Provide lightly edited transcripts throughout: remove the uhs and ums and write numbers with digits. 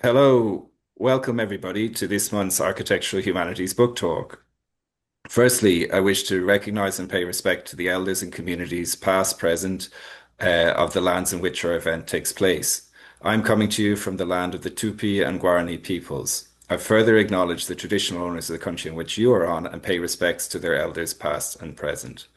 Hello, welcome everybody to this month's Architectural Humanities Book Talk. Firstly, I wish to recognise and pay respect to the elders and communities past, present, of the lands in which our event takes place. I'm coming to you from the land of the Tupi and Guarani peoples. I further acknowledge the traditional owners of the country in which you are on and pay respects to their elders past and present.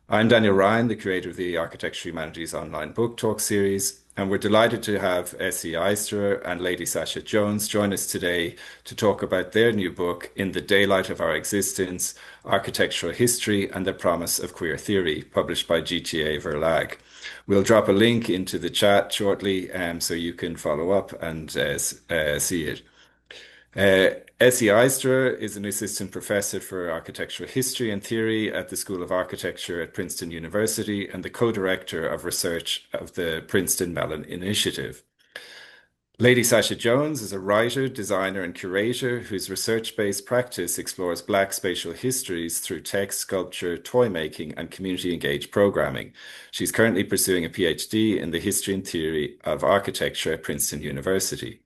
I'm Daniel Ryan, the creator of the Architecture Humanities online book talk series, and we're delighted to have Essie Eisterer and Lady Sasha Jones join us today to talk about their new book, In the Daylight of Our Existence, Architectural History and the Promise of Queer Theory, published by GTA Verlag. We'll drop a link into the chat shortly so you can follow up and see it. Essie Eistra is an assistant professor for architectural history and theory at the School of Architecture at Princeton University and the co-director of research of the Princeton Mellon Initiative. Lady Sasha Jones is a writer, designer, and curator whose research-based practice explores Black spatial histories through text, sculpture, toy making, and community-engaged programming. She's currently pursuing a PhD in the history and theory of architecture at Princeton University.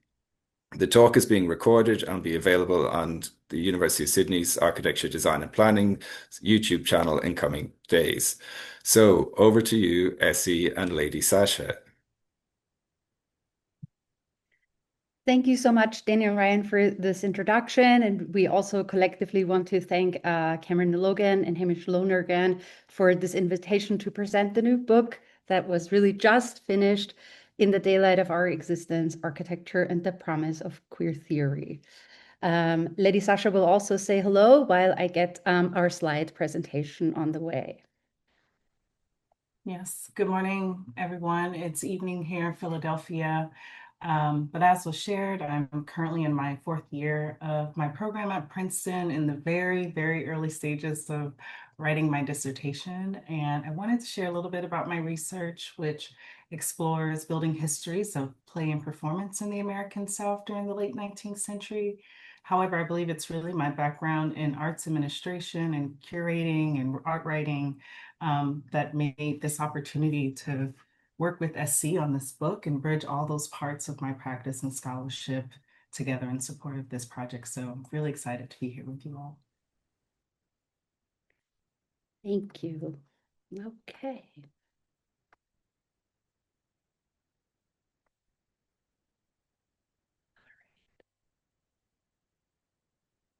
The talk is being recorded and will be available on the University of Sydney's Architecture, Design and Planning YouTube channel in coming days. So over to you, Essie and Lady Sasha. Thank you so much, Daniel Ryan, for this introduction. And we also collectively want to thank Cameron Logan and Hamish Lonergan for this invitation to present the new book that was really just finished, In the Daylight of Our Existence, Architecture and the Promise of Queer Theory. Lady Sasha will also say hello while I get our slide presentation on the way. Yes, good morning, everyone. It's evening here in Philadelphia. But as was shared, I'm currently in my fourth year of my program at Princeton in the very, very early stages of writing my dissertation. And I wanted to share a little bit about my research, which explores building histories of play and performance in the American South during the late 19th century. However, I believe it's really my background in arts administration and curating and art writing that made this opportunity to work with SC on this book and bridge all those parts of my practice and scholarship together in support of this project. So I'm really excited to be here with you all. Thank you. Okay.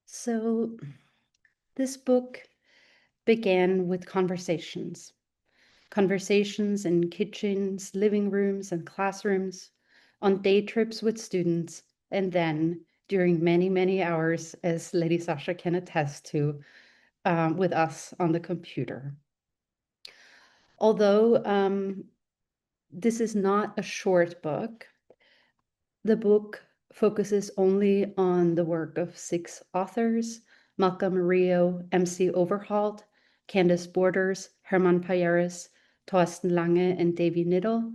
So this book began with conversations in kitchens, living rooms, and classrooms, on day trips with students, and then during many, many hours, as Lady Sasha can attest to, with us on the computer. Although this is not a short book, the book focuses only on the work of 6 authors: Malcolm Murillo, MC Overholt, Candace Borders, Herman Payeras, Thorsten Lange, and Davy Niddle,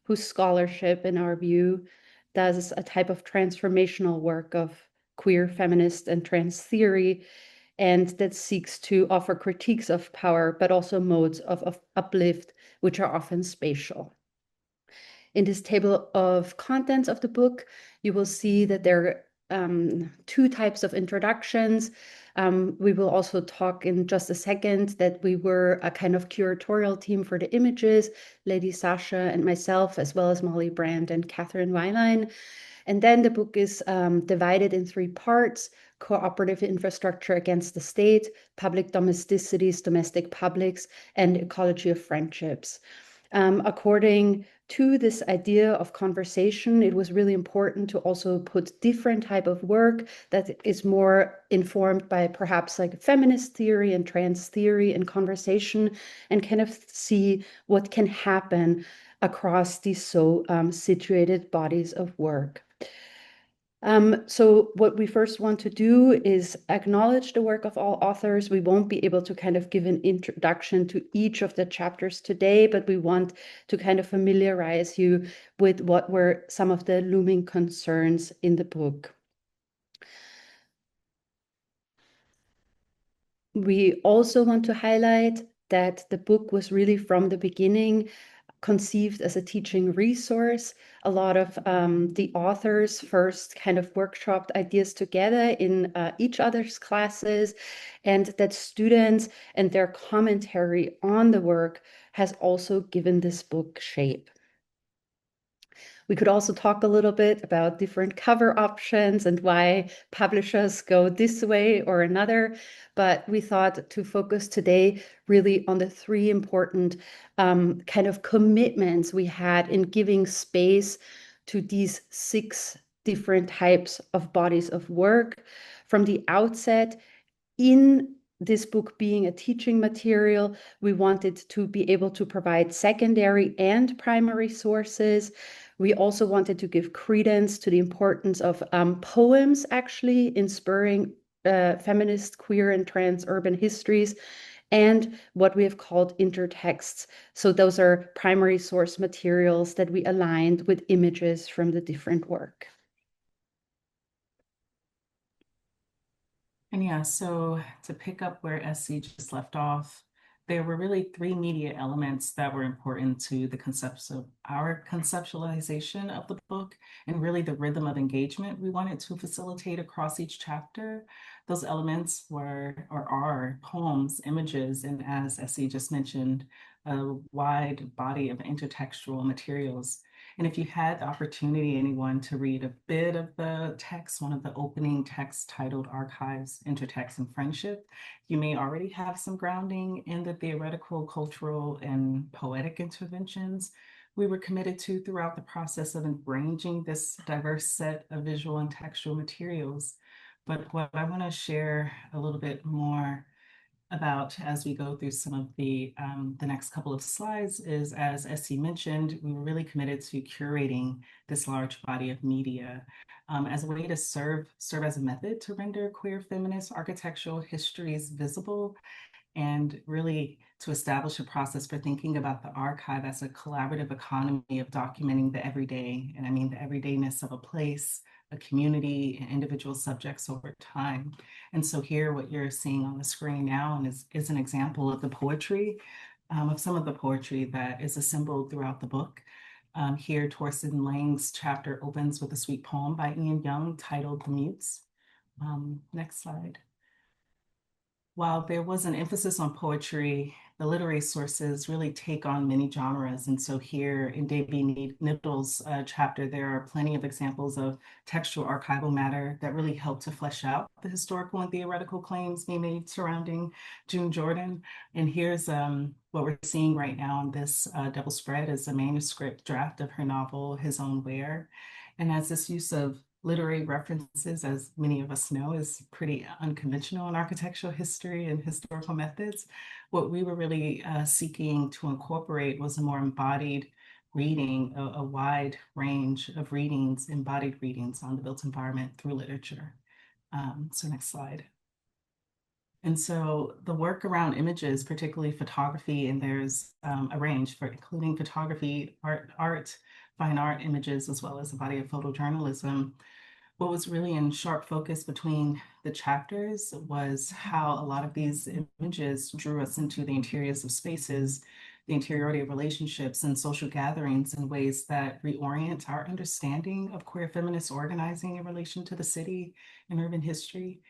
whose scholarship, in our view, does a type of transformational work of queer, feminist, and trans theory, and that seeks to offer critiques of power, but also modes of uplift, which are often spatial. In this table of contents of the book, you will see that there are 2 types of introductions. We will also talk in just a second that we were a kind of curatorial team for the images, Lady Sasha and myself, as well as Molly Brand and Catherine Weilein. And then the book is divided in 3 parts: cooperative infrastructure against the state, public domesticities, domestic publics, and ecology of friendships. According to this idea of conversation, it was really important to also put different type of work that is more informed by perhaps like feminist theory and trans theory and conversation, and kind of see what can happen across these so situated bodies of work. So what we first want to do is acknowledge the work of all authors. We won't be able to kind of give an introduction to each of the chapters today, but we want to kind of familiarize you with what were some of the looming concerns in the book. We also want to highlight that the book was really from the beginning conceived as a teaching resource. A lot of the authors first kind of workshopped ideas together in each other's classes, and that students and their commentary on the work has also given this book shape. We could also talk a little bit about different cover options and why publishers go this way or another, but we thought to focus today really on the three important kind of commitments we had in giving space to these 6 different types of bodies of work. From the outset, in this book being a teaching material, we wanted to be able to provide secondary and primary sources. We also wanted to give credence to the importance of poems actually in spurring feminist, queer, and trans urban histories, and what we have called intertexts. So those are primary source materials that we aligned with images from the different work. And yeah, so to pick up where SC just left off, there were really 3 media elements that were important to the concepts of our conceptualization of the book and really the rhythm of engagement we wanted to facilitate across each chapter. Those elements were or are poems, images, and as SC just mentioned, a wide body of intertextual materials. And if you had the opportunity, anyone, to read a bit of the text, one of the opening texts titled Archives, Intertext, and Friendship, you may already have some grounding in the theoretical, cultural, and poetic interventions we were committed to throughout the process of arranging this diverse set of visual and textual materials. But what I want to share a little bit more about as we go through some of the next couple of slides is, as Essie mentioned, we were really committed to curating this large body of media as a way to serve as a method to render queer feminist architectural histories visible, and really to establish a process for thinking about the archive as a collaborative economy of documenting the everyday, and I mean the everydayness of a place, a community, and individual subjects over time. And so here, what you're seeing on the screen now is an example of the poetry, of some of the poetry that is assembled throughout the book. Here, Torsten Lang's chapter opens with a sweet poem by Ian Young titled The Mutes. Next slide. While there was an emphasis on poetry, the literary sources really take on many genres. And so here in Debbie Niddle's chapter, there are plenty of examples of textual archival matter that really help to flesh out the historical and theoretical claims being made surrounding June Jordan. And here's what we're seeing right now on this double spread is a manuscript draft of her novel, His Own Where. And as this use of literary references, as many of us know, is pretty unconventional in architectural history and historical methods. What we were really seeking to incorporate was a more embodied reading, a wide range of readings, embodied readings on the built environment through literature. So next slide. And so the work around images, particularly photography, and there's a range for including photography, art, fine art images, as well as a body of photojournalism. What was really in sharp focus between the chapters was how a lot of these images drew us into the interiors of spaces, the interiority of relationships and social gatherings in ways that reorient our understanding of queer feminist organizing in relation to the city and urban history.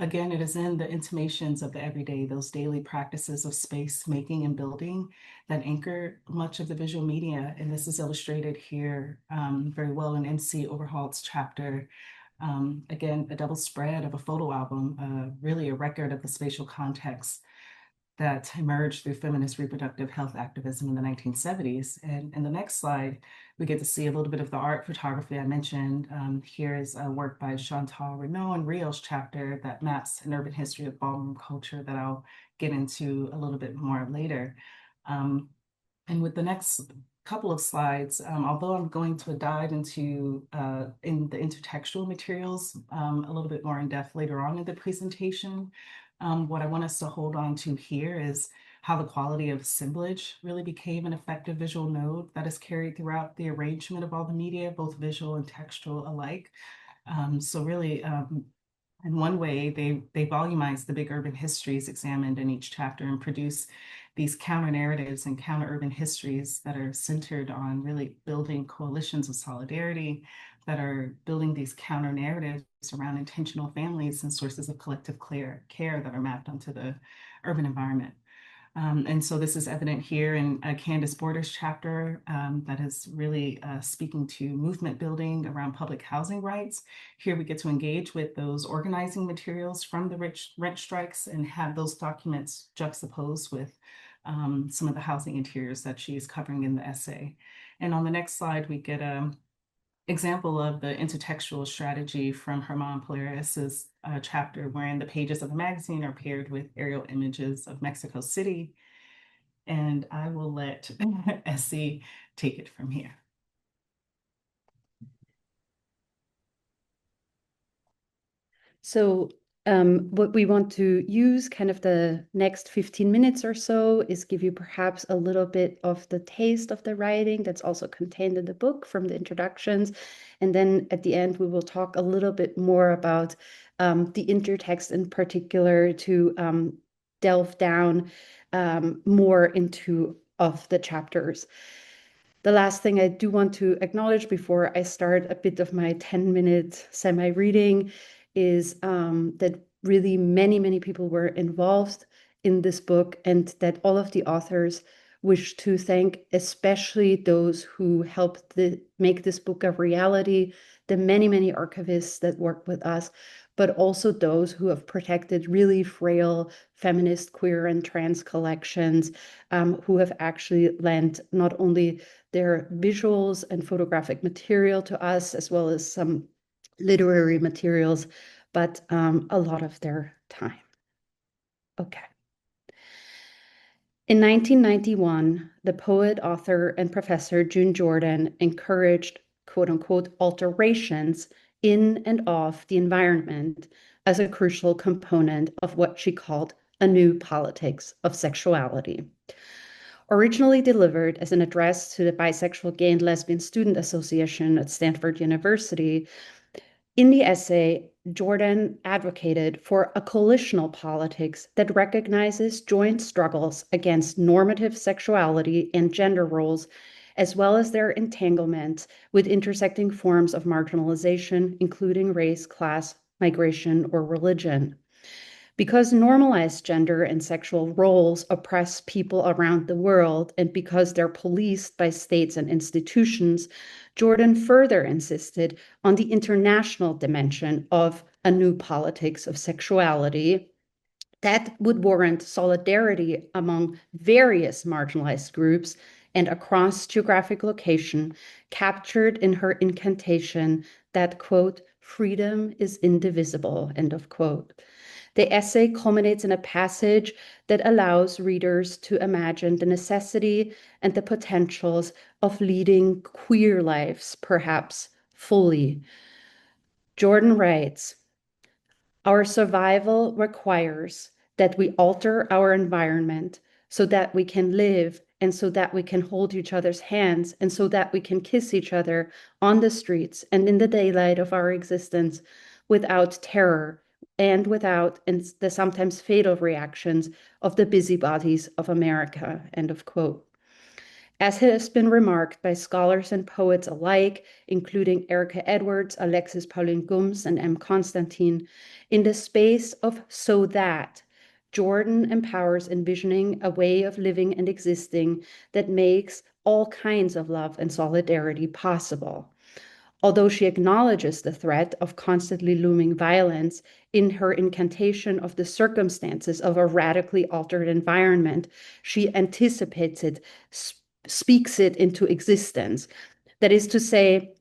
Again, it is in the intimations of the everyday, those daily practices of space making and building that anchor much of the visual media. And this is illustrated here very well in MC Overhalt's chapter. Again, a double spread of a photo album, really a record of the spatial context that emerged through feminist reproductive health activism in the 1970s. And in the next slide, we get to see a little bit of the art photography I mentioned. Here's a work by Chantal Renaud and Rio's chapter that maps an urban history of ballroom culture that I'll get into a little bit more later. And with the next couple of slides, although I'm going to dive into in the intertextual materials a little bit more in depth later on in the presentation, what I want us to hold on to here is how the quality of assemblage really became an effective visual node that is carried throughout the arrangement of all the media, both visual and textual alike. So really In one way, they volumize the big urban histories examined in each chapter and produce these counter narratives and counter urban histories that are centered on really building coalitions of solidarity, that are building these counter narratives around intentional families and sources of collective care that are mapped onto the urban environment. And so this is evident here in Candace Borders' chapter that is really speaking to movement building around public housing rights. Here we get to engage with those organizing materials from the rent strikes and have those documents juxtaposed with some of the housing interiors that she's covering in the essay. And on the next slide, we get a example of the intertextual strategy from Herman Polaris's chapter, wherein the pages of the magazine are paired with aerial images of Mexico City. And I will let Essie take it from here. So what we want to use kind of the next 15 minutes or so is give you perhaps a little bit of the taste of the writing that's also contained in the book from the introductions. And then at the end, we will talk a little bit more about the intertext in particular to delve down more into of the chapters. The last thing I do want to acknowledge before I start a bit of my 10-minute semi-reading is that really many people were involved in this book, and that all of the authors wish to thank especially those who helped make this book a reality, the many archivists that work with us, but also those who have protected really frail feminist, queer, and trans collections, who have actually lent not only their visuals and photographic material to us, as well as some literary materials, but a lot of their time. Okay. In 1991, the poet, author, and professor June Jordan encouraged quote unquote alterations in and of the environment as a crucial component of what she called a new politics of sexuality. Originally delivered as an address to the Bisexual, Gay, and Lesbian Student Association at Stanford University, in the essay, Jordan advocated for a coalitional politics that recognizes joint struggles against normative sexuality and gender roles, as well as their entanglement with intersecting forms of marginalization, including race, class, migration, or religion. Because normalized gender and sexual roles oppress people around the world, and because they're policed by states and institutions, Jordan further insisted on the international dimension of a new politics of sexuality that would warrant solidarity among various marginalized groups and across geographic location, captured in her incantation that, quote, freedom is indivisible, end of quote. The essay culminates in a passage that allows readers to imagine the necessity and the potentials of leading queer lives, perhaps fully. Jordan writes, our survival requires that we alter our environment so that we can live and so that we can hold each other's hands and so that we can kiss each other on the streets and in the daylight of our existence without terror and without the sometimes fatal reactions of the busybodies of America, end of quote. As has been remarked by scholars and poets alike, including Erica Edwards, Alexis Pauline Gumbs, and M. Constantine, in the space of so that, Jordan empowers envisioning a way of living and existing that makes all kinds of love and solidarity possible. Although she acknowledges the threat of constantly looming violence in her incantation of the circumstances of a radically altered environment, she anticipates it, speaks it into existence. That is to say,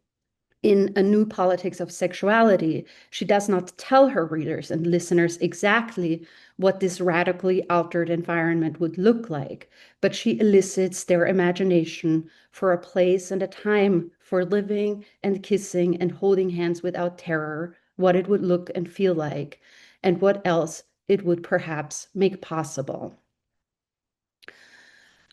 in A New Politics of Sexuality, she does not tell her readers and listeners exactly what this radically altered environment would look like, but she elicits their imagination for a place and a time for living and kissing and holding hands without terror, what it would look and feel like, and what else it would perhaps make possible.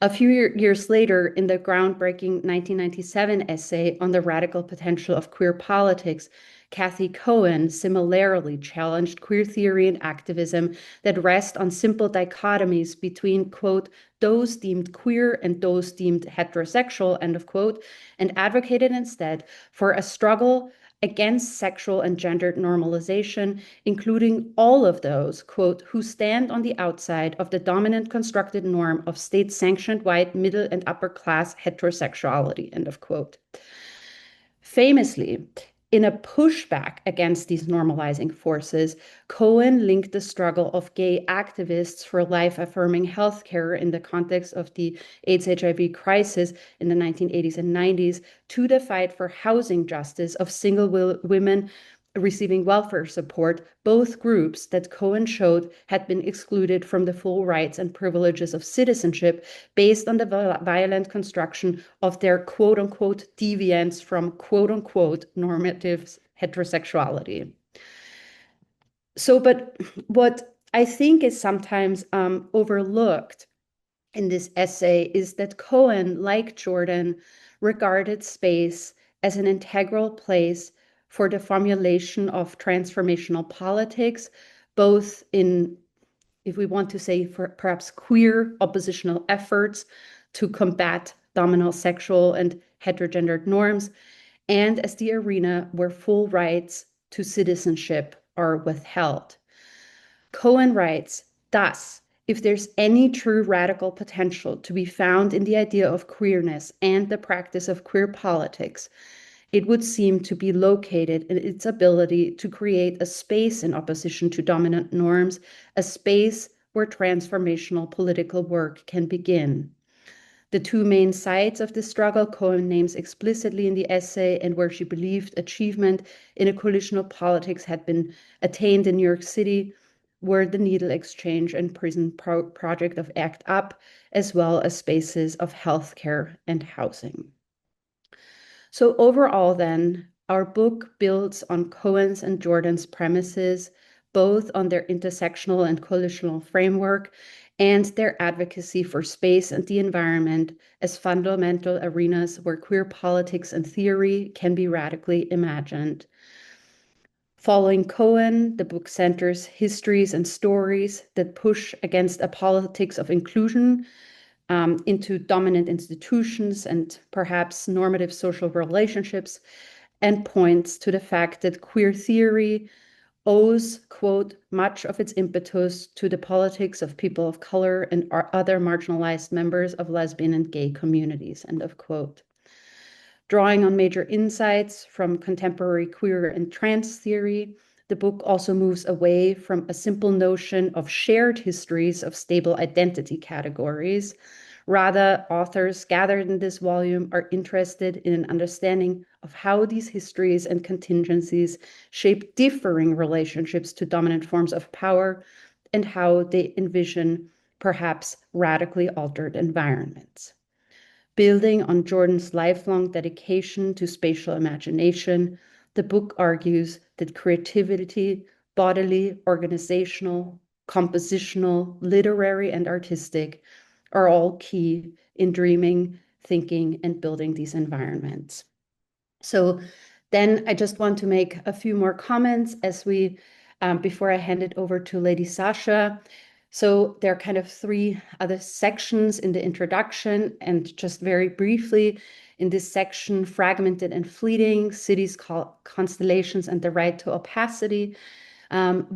A few years later, in the groundbreaking 1997 essay on the radical potential of queer politics, Kathy Cohen similarly challenged queer theory and activism that rest on simple dichotomies between, quote, those deemed queer and those deemed heterosexual, end of quote, and advocated instead for a struggle against sexual and gendered normalization, including all of those, quote, who stand on the outside of the dominant constructed norm of state-sanctioned white, middle, and upper-class heterosexuality, end of quote. Famously, in a pushback against these normalizing forces, Cohen linked the struggle of gay activists for life-affirming healthcare in the context of the AIDS/HIV crisis in the 1980s and 90s to the fight for housing justice of single women receiving welfare support, both groups that Cohen showed had been excluded from the full rights and privileges of citizenship based on the violent construction of their quote-unquote deviance from quote-unquote normative heterosexuality. But what I think is sometimes overlooked in this essay is that Cohen, like Jordan, regarded space as an integral place for the formulation of transformational politics, both in, if we want to say, for perhaps queer oppositional efforts to combat dominant sexual and heterogendered norms, and as the arena where full rights to citizenship are withheld. Cohen writes, thus, if there's any true radical potential to be found in the idea of queerness and the practice of queer politics, it would seem to be located in its ability to create a space in opposition to dominant norms, a space where transformational political work can begin. The two main sides of this struggle Cohen names explicitly in the essay, and where she believed achievement in a coalitional politics had been attained in New York City, were the Needle Exchange and prison project of ACT UP, as well as spaces of healthcare and housing. So overall then, our book builds on Cohen's and Jordan's premises, both on their intersectional and coalitional framework and their advocacy for space and the environment as fundamental arenas where queer politics and theory can be radically imagined. Following Cohen, the book centers histories and stories that push against a politics of inclusion into dominant institutions and perhaps normative social relationships, and points to the fact that queer theory owes, quote, much of its impetus to the politics of people of color and other marginalized members of lesbian and gay communities, end of quote. Drawing on major insights from contemporary queer and trans theory, the book also moves away from a simple notion of shared histories of stable identity categories. Rather, authors gathered in this volume are interested in an understanding of how these histories and contingencies shape differing relationships to dominant forms of power and how they envision perhaps radically altered environments. Building on Jordan's lifelong dedication to spatial imagination, the book argues that creativity, bodily, organizational, compositional, literary, and artistic, are all key in dreaming, thinking, and building these environments. So then I just want to make a few more comments as we, before I hand it over to Lady Sasha. So there are kind of three other sections in the introduction, and just very briefly, in this section, Fragmented and Fleeting, Cities, Constellations, and the Right to Opacity,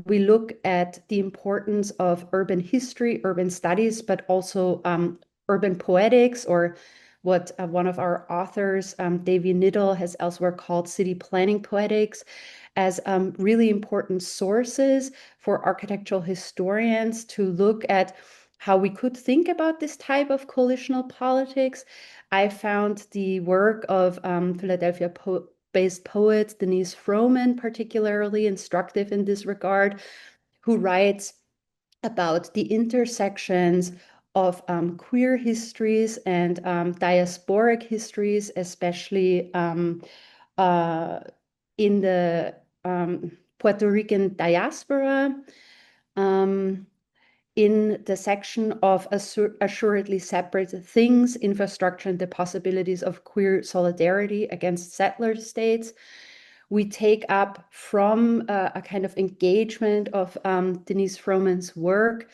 we look at the importance of urban history, urban studies, but also urban poetics, or what one of our authors, Davy Niddle, has elsewhere called city planning poetics, as really important sources for architectural historians to look at how we could think about this type of coalitional politics. I found the work of Philadelphia-based poet Denise Frohman particularly instructive in this regard, who writes about the intersections of queer histories and diasporic histories, especially in the Puerto Rican diaspora, in the section of assuredly separate things, infrastructure, and the possibilities of queer solidarity against settler states, we take up from a kind of engagement of Denise Frohman's work,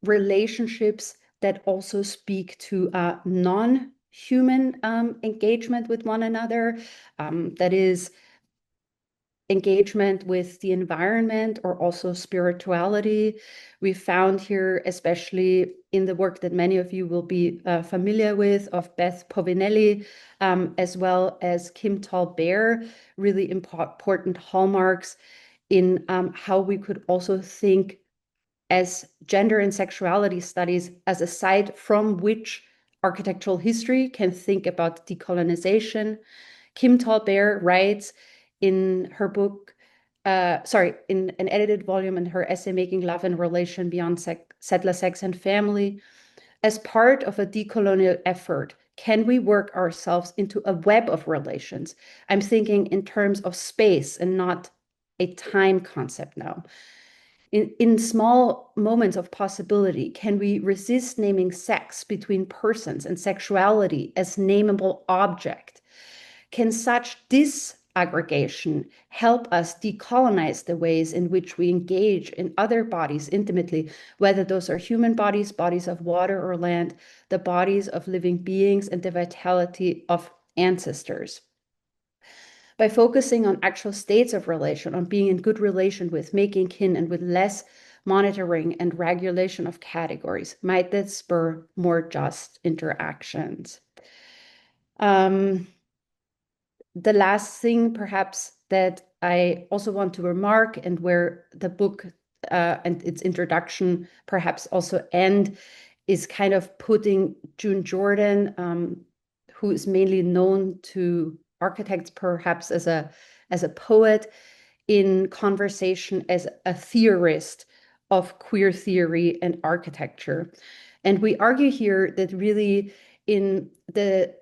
relationships that also speak to non-human engagement with one another, that is engagement with the environment or also spirituality. We found here, especially in the work that many of you will be familiar with, of Beth Povinelli, as well as Kim Tall-Bear, really important hallmarks in how we could also think as gender and sexuality studies as a site from which architectural history can think about decolonization. Kim Tall-Bear writes in her book, in an edited volume in her essay, Making Love and Relation Beyond Settler Sex and Family, as part of a decolonial effort, can we work ourselves into a web of relations? I'm thinking in terms of space and not a time concept now. In small moments of possibility, can we resist naming sex between persons and sexuality as nameable object? Can such disaggregation help us decolonize the ways in which we engage in other bodies intimately, whether those are human bodies, bodies of water or land, the bodies of living beings, and the vitality of ancestors? By focusing on actual states of relation, on being in good relation with, making kin, and with less monitoring and regulation of categories, might that spur more just interactions? The last thing, perhaps, that I also want to remark, and where the book and its introduction perhaps also end, is kind of putting June Jordan, who is mainly known to architects perhaps as a poet, in conversation as a theorist of queer theory and architecture. And we argue here that really in the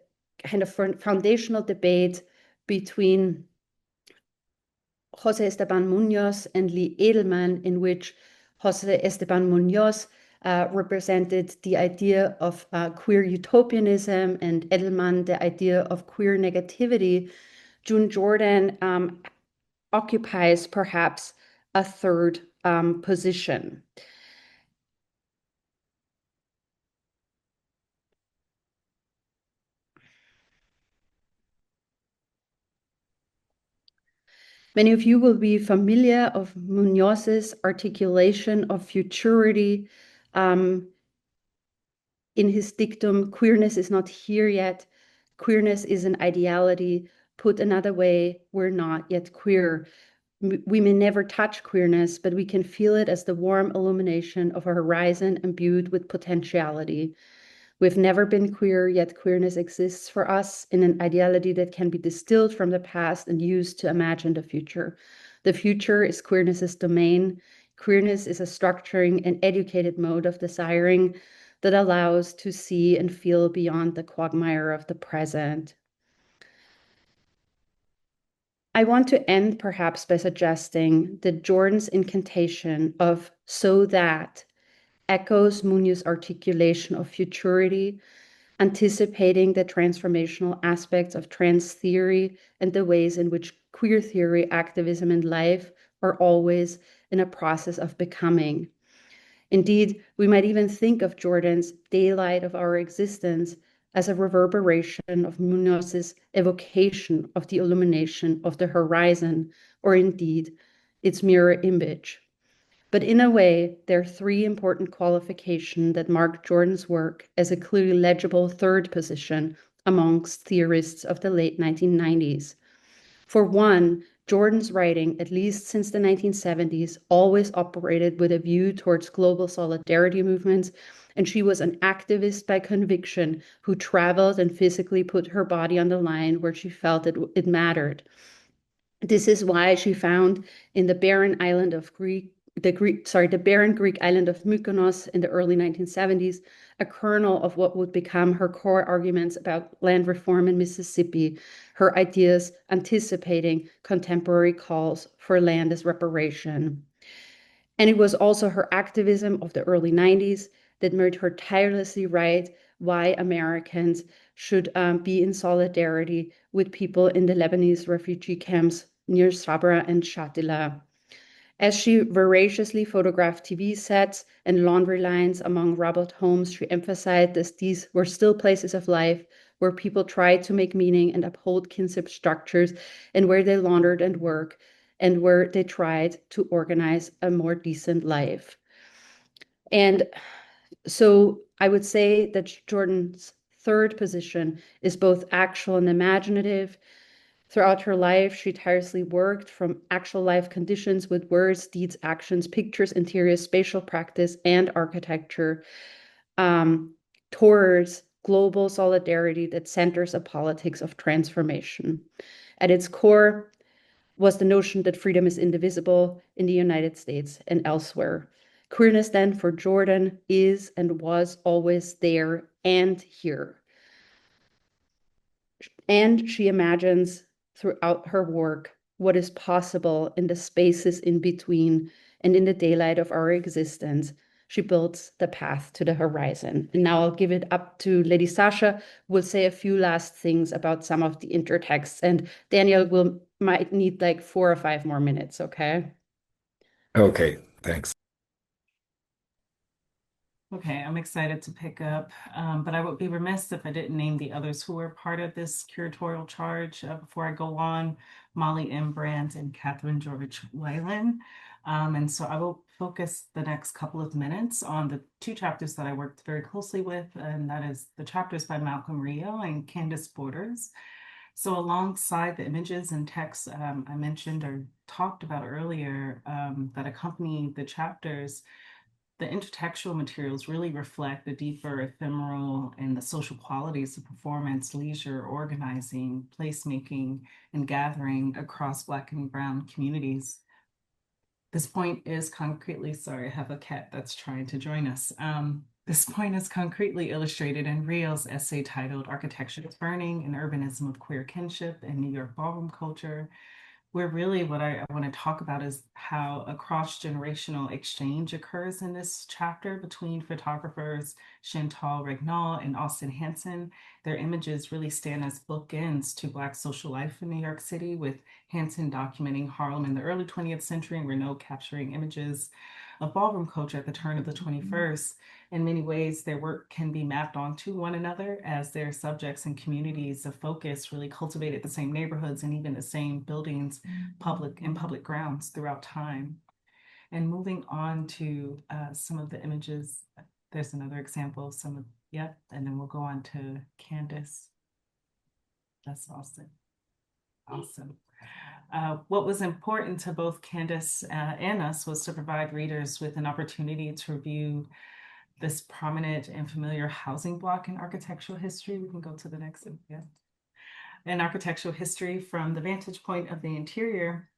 kind of foundational debate between Jose Esteban Munoz and Lee Edelman, in which Jose Esteban Munoz represented the idea of queer utopianism and Edelman the idea of queer negativity, June Jordan occupies perhaps a third position. Many of you will be familiar of Munoz's articulation of futurity in his dictum, queerness is not here yet. Queerness is an ideality. Put another way, we're not yet queer. We may never touch queerness, but we can feel it as the warm illumination of a horizon imbued with potentiality. We've never been queer, yet queerness exists for us in an ideality that can be distilled from the past and used to imagine the future. The future is queerness's domain. Queerness is a structuring and educated mode of desiring that allows to see and feel beyond the quagmire of the present. I want to end perhaps by suggesting that Jordan's incantation of "so that" echoes Munoz's articulation of futurity, anticipating the transformational aspects of trans theory and the ways in which queer theory, activism, and life are always in a process of becoming. Indeed, we might even think of Jordan's daylight of our existence as a reverberation of Munoz's evocation of the illumination of the horizon, or indeed its mirror image. But in a way, there are three important qualifications that mark Jordan's work as a clearly legible third position amongst theorists of the late 1990s. For one, Jordan's writing, at least since the 1970s, always operated with a view towards global solidarity movements, and she was an activist by conviction who traveled and physically put her body on the line where she felt it mattered. This is why she found in the barren Greek island of Mykonos in the early 1970s, a kernel of what would become her core arguments about land reform in Mississippi, her ideas anticipating contemporary calls for land as reparation. And it was also her activism of the early 90s that made her tirelessly write why Americans should be in solidarity with people in the Lebanese refugee camps near Sabra and Shatila. As she voraciously photographed TV sets and laundry lines among rubbled homes, she emphasized that these were still places of life where people tried to make meaning and uphold kinship structures, and where they laundered and worked, and where they tried to organize a more decent life. And so I would say that Jordan's third position is both actual and imaginative. Throughout her life, she tirelessly worked from actual life conditions with words, deeds, actions, pictures, interiors, spatial practice, and architecture towards global solidarity that centers a politics of transformation. At its core was the notion that freedom is indivisible in the United States and elsewhere. Queerness, then, for Jordan is and was always there and here. And she imagines throughout her work what is possible in the spaces in between and in the daylight of our existence. She builds the path to the horizon. And now I'll give it up to Lady Sasha, who will say a few last things about some of the intertexts. And Daniel might need like 4 or 5 more minutes, okay? Okay, thanks. Okay, I'm excited to pick up, but I would be remiss if I didn't name the others who were part of this curatorial charge before I go on: Molly M. Brandt and Catherine George Whalen. And so I will focus the next couple of minutes on the 2 chapters that I worked very closely with, and that is the chapters by Malcolm Rio and Candace Borders. So alongside the images and texts I mentioned or talked about earlier that accompany the chapters, the intertextual materials really reflect the deeper ephemeral and the social qualities of performance, leisure, organizing, placemaking, and gathering across Black and Brown communities. This point is concretely, sorry, I have a cat that's trying to join us. This point is concretely illustrated in Rio's essay titled Architecture is Burning: An Urbanism of Queer Kinship in New York Ballroom Culture, where really what I want to talk about is how a cross-generational exchange occurs in this chapter between photographers Chantal Regnal and Austin Hanson. Their images really stand as bookends to Black social life in New York City, with Hanson documenting Harlem in the early 20th century and Renaud capturing images of ballroom culture at the turn of the 21st. In many ways, their work can be mapped onto one another, as their subjects and communities of focus really cultivated the same neighborhoods and even the same buildings, public grounds throughout time. And moving on to some of the images, there's another example of some of, yep, and then we'll go on to Candace. That's awesome. Awesome. What was important to both Candace and us was to provide readers with an opportunity to review this prominent and familiar housing block in architectural history. We can go to the next one. Yeah. In architectural history from the vantage point of the interior,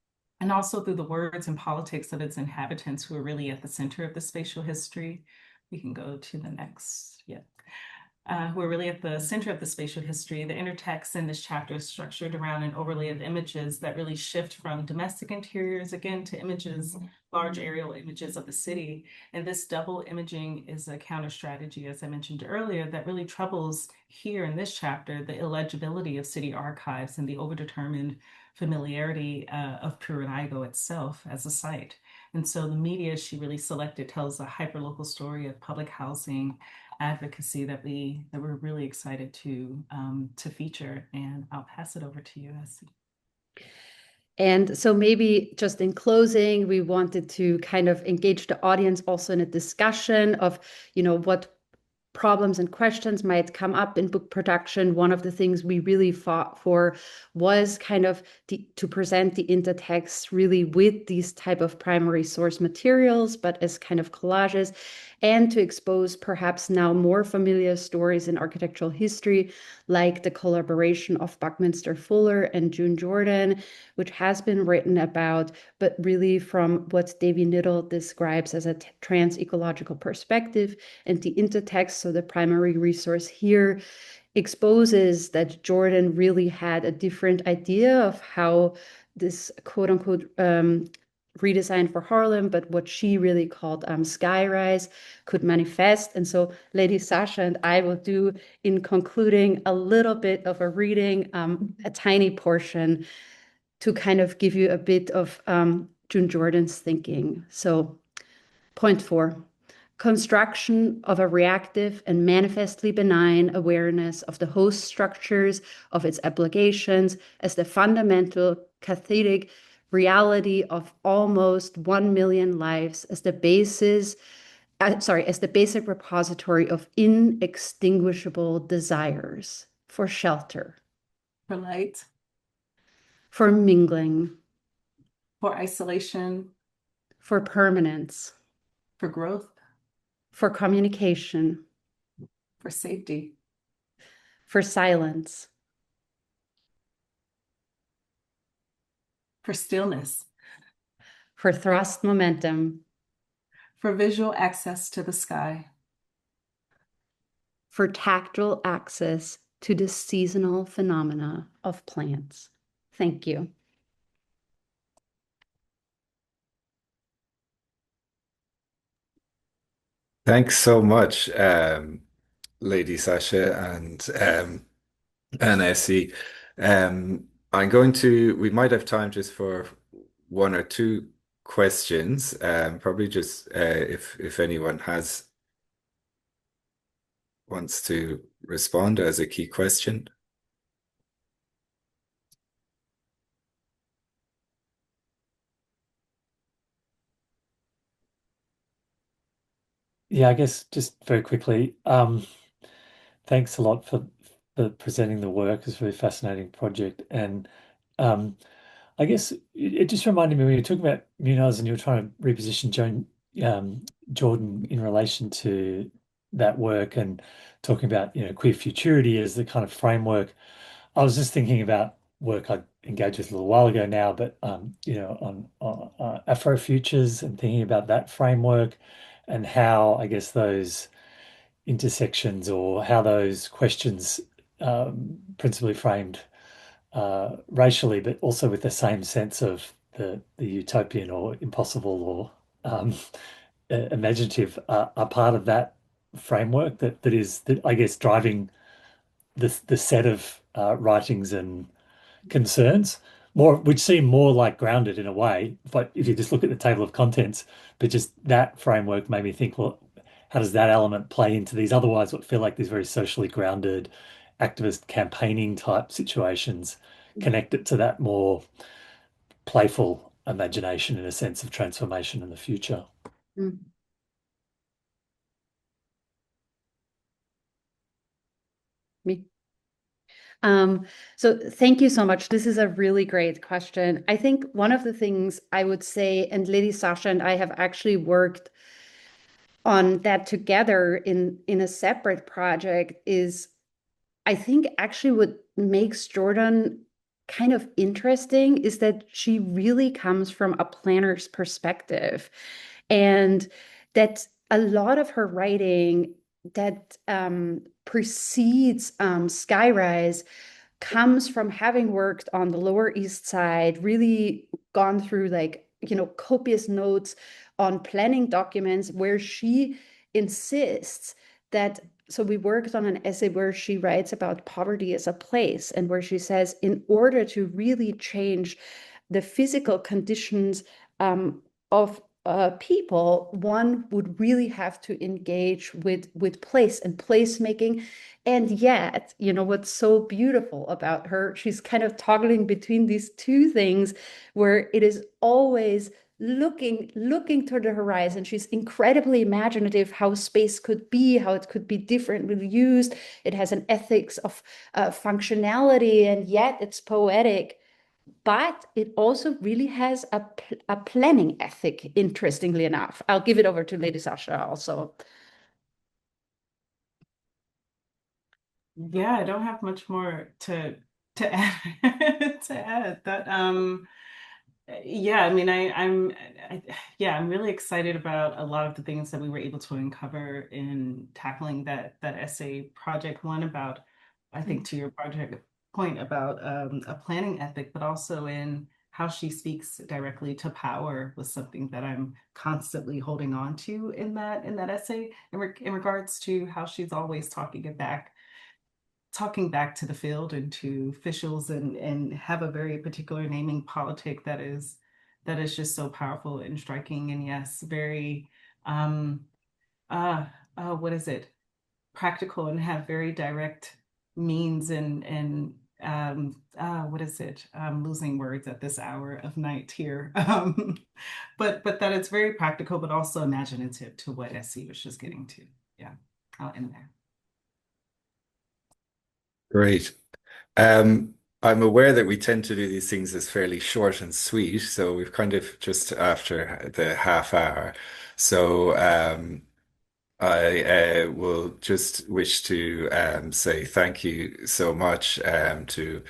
and also through the words and politics of its inhabitants, who are really at the center of the spatial history. We can go to the next. Yeah. Who are really at the center of the spatial history. The intertext in this chapter is structured around an overlay of images that really shift from domestic interiors, again, to images, large aerial images of the city. And this double imaging is a counter strategy, as I mentioned earlier, that really troubles here in this chapter the illegibility of city archives and the overdetermined familiarity of Purinaigo itself as a site. And so the media she really selected tells a hyperlocal story of public housing advocacy that we're really excited to feature. And I'll pass it over to you, Essie. And so maybe just in closing, we wanted to kind of engage the audience also in a discussion of, what problems and questions might come up in book production. One of the things we really fought for was kind of to present the intertext really with these type of primary source materials, but as kind of collages, and to expose perhaps now more familiar stories in architectural history, like the collaboration of Buckminster Fuller and June Jordan, which has been written about, but really from what Davy Niddle describes as a trans-ecological perspective. And the intertext, so the primary resource here, exposes that Jordan really had a different idea of how this quote unquote redesigned for Harlem, but what she really called skyrise could manifest. And so Lady Sasha and I will do, in concluding, a little bit of a reading, a tiny portion to kind of give you a bit of June Jordan's thinking. So point 4. Construction of a reactive and manifestly benign awareness of the host structures of its obligations as the fundamental cathetic reality of almost 1 million lives as the basic repository of inextinguishable desires for shelter, For light, for mingling, for isolation, for permanence, for growth, for communication, for safety, for silence, for stillness, for thrust momentum, for visual access to the sky, for tactile access to the seasonal phenomena of plants. Thank you. Thanks so much, Lady Sasha and Essie. We might have time just for one or two questions. Probably just if anyone wants to respond as a key question. Yeah, I guess just very quickly, thanks a lot for presenting the work. It's a really fascinating project. And um, I guess it just reminded me when you were talking about Munoz and you were trying to reposition Jordan in relation to that work and talking about, queer futurity as the kind of framework. I was just thinking about work I engaged with a little while ago now, but on Afrofutures and thinking about that framework and how I guess those intersections or how those questions principally framed racially, but also with the same sense of the utopian or impossible or imaginative are part of that framework that I guess driving the set of writings and concerns, more which seem more like grounded in a way. But if you just look at the table of contents, but just that framework made me think, well, how does that element play into these otherwise what feel like these very socially grounded activist campaigning type situations, connect it to that more playful imagination in a sense of transformation in the future? Mm. Me. So thank you so much. This is a really great question. I think one of the things I would say, and Lady Sasha and I have actually worked on that together in a separate project, is I think actually what makes Jordan kind of interesting is that she really comes from a planner's perspective, and that a lot of her writing that precedes Skyrise comes from having worked on the Lower East Side, really gone through copious notes on planning documents where she insists that. So we worked on an essay where she writes about poverty as a place, and where she says, in order to really change the physical conditions of people, one would really have to engage with place and placemaking. And yet, what's so beautiful about her, she's kind of toggling between these two things where it is always looking toward the horizon. She's incredibly imaginative how space could be, how it could be differently used. It has an ethics of functionality, and yet it's poetic. But it also really has a planning ethic, interestingly enough. I'll give it over to Lady Sasha also. Yeah, I don't have much more to add to add. That yeah, I mean I'm really excited about a lot of the things that we were able to uncover in tackling that essay project. One about, I think, to your project point about a planning ethic, but also in how she speaks directly to power was something that I'm constantly holding on to in that essay, in regards to how she's always talking back to the field and to officials, and have a very particular naming politic that is just so powerful and striking, and yes, very um what is it, practical, and have very direct means, and what is it, I'm losing words at this hour of night here. But that it's very practical but also imaginative to what Essie was just getting to. Yeah, I'll end there. Great. I'm aware that we tend to do these things as fairly short and sweet, so we've kind of just after the half hour. So I will just wish to say thank you so much to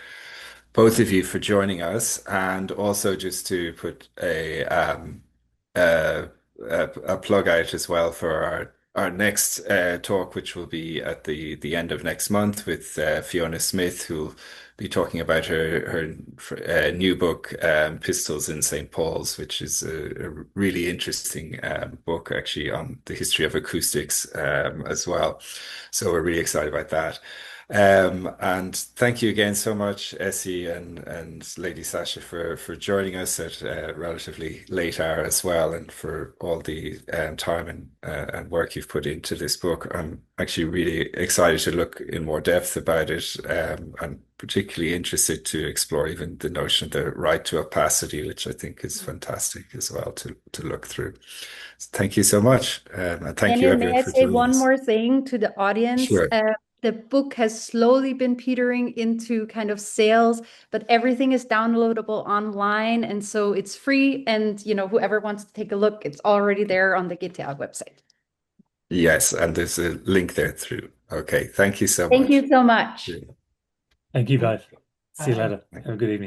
both of you for joining us, and also just to put uh, a plug out as well for our next talk, which will be at the end of next month with Fiona Smith, who'll be talking about her new book, Pistols in St. Paul's, which is a really interesting book actually on the history of acoustics as well. So we're really excited about that. And thank you again so much, Essie and Lady Sasha, for joining us at a relatively late hour as well, and for all the time and work you've put into this book. I'm actually really excited to look in more depth about it, and particularly interested to explore even the notion of the right to opacity, which I think is fantastic as well to look through. So thank you so much, and thank you Daniel, may everyone I for say joining one us. more thing to the audience? Sure. The book has slowly been petering into kind of sales, but everything is downloadable online, and so it's free. And whoever wants to take a look, it's already there on the GTA website. Yes, and there's a link there through. Okay, thank you so Thank much. you so much. Yeah. Thank you both. See you Bye. later. Have a good evening.